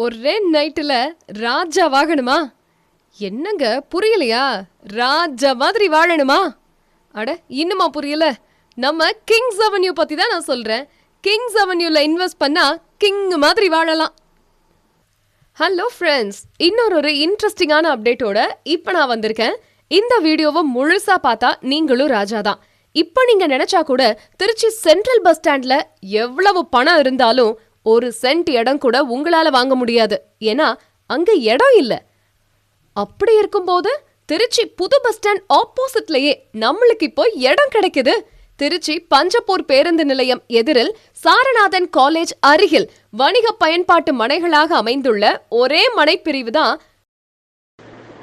ஒரே நைட்டுல ராஜா வாழணுமா? என்னங்க புரியலையா? ராஜா மாதிரி வாழணுமா? அட இன்னுமா புரியல? நம்ம கிங்ஸ் அவென்யூ பத்தி தான் நான் சொல்றேன். கிங்ஸ் அவென்யூல இன்வெஸ்ட் பண்ணா கிங் மாதிரி வாழலாம். ஹலோ ஃப்ரெண்ட்ஸ், இன்னொரு இன்ட்ரெஸ்டிங்கான அப்டேட்டோட இப்போ நான் வந்திருக்கேன். இந்த வீடியோவை முழுசா பார்த்தா நீங்களும் ராஜா தான். இப்போ நீங்க நினைச்சா கூட திருச்சி சென்ட்ரல் பஸ் ஸ்டாண்ட்ல எவ்வளவு பணம் இருந்தாலும் ஒரு சென்ட் இடம் கூட உங்களால வாங்க முடியாது. ஏன்னா அங்க இடம் இல்ல. அப்படி இருக்கும்போது திருச்சி புது பஸ் ஸ்டாண்ட் ஆப்போசிட்லயே நம்மளுக்கு இப்போ இடம் கிடைக்குது. திருச்சி பஞ்சப்பூர் பேருந்து நிலையம் எதிரில் சாரநாதன் காலேஜ் அருகில் வணிக பயன்பாட்டு மனைகளாக அமைந்துள்ள ஒரே மனைப்பிரிவு தான்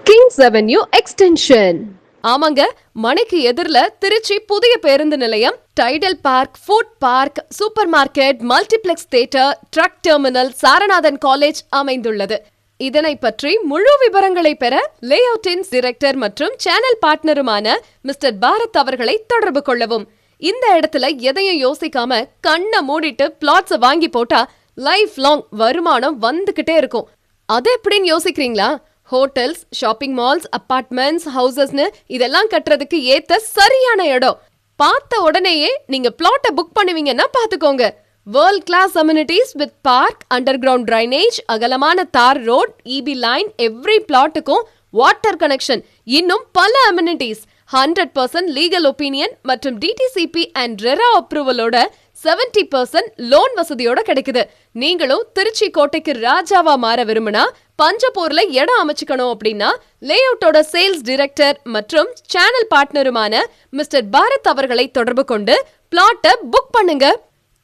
கிங்ஸ் அவென்யூ எக்ஸ்டென்ஷன். ஆமாங்க, மனைக்கு எதிரில திருச்சி புதிய பேருந்து நிலையம், Tidel park, food park, supermarket, multiplex theatre, truck terminal, Saranathan college அமைந்துள்ளது. இதனை பற்றி முழு விவரங்களை பெற லேஅவுட்டின் டைரக்டர் மற்றும் சேனல் பார்ட்னருமான மிஸ்டர் பாரத் அவர்களை தொடர்பு கொள்ளவும். இந்த இடத்துல எதையும் யோசிக்காம கண்ணை மூடிட்டு பிளாட்ஸை வாங்கி போட்டா லைஃப் லாங் வருமானம் வந்துகிட்டே இருக்கும். அது எப்படின்னு யோசிக்கிறீங்களா? ஹோட்டல்ஸ், ஷாப்பிங் மால்ஸ், அபார்ட்மெண்ட்ஸ், ஹவுசஸ்னு இதெல்லாம் கட்டுறதுக்கு ஏத்த சரியான இடம். பார்த்த உடனேயே நீங்க பிளாட்டை புக் பண்ணுவீங்கன்னா பாத்துக்கோங்க. World class amenities with park, underground drainage, அகலமான தார் ரோட், இபி லைன், எவ்ரி பிளாட்டுக்கும் வாட்டர் கனெக்ஷன், இன்னும் பல அம்யூனிட்டிஸ், 100% லீகல் ஒப்பீனியன் மற்றும் டிடிசிபி அண்ட் ரெரா அப்ரூவலோட 70% லோன் வசதியோட கிடைக்குது. நீங்களும் திருச்சி கோட்டைக்கு ராஜாவா மாற விரும்பினா பஞ்சப்பூர்ல இடம் அமைச்சுக்கணும் அப்படின்னா லேஅவுட்டோட சேல்ஸ் டைரக்டர் மற்றும் சேனல் பார்ட்னருமான மிஸ்டர் பாரத் அவர்களை தொடர்பு கொண்டு பிளாட்டை புக் பண்ணுங்க.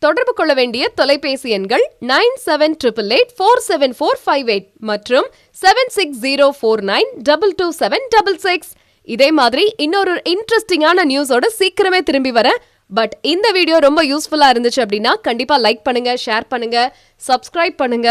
தொடர்பு கொள்ள வேண்டிய தொலைபேசி எண்கள் 9788847458 மற்றும் 7604922766. இதே மாதிரி இன்னொரு இன்ட்ரெஸ்டிங்கான நியூஸோட சீக்கிரமே திரும்பி வரேன். பட் இந்த வீடியோ ரொம்ப யூஸ்ஃபுல்லா இருந்துச்சு அப்படின்னா கண்டிப்பா லைக் பண்ணுங்க, ஷேர் பண்ணுங்க, சப்ஸ்கிரைப் பண்ணுங்க.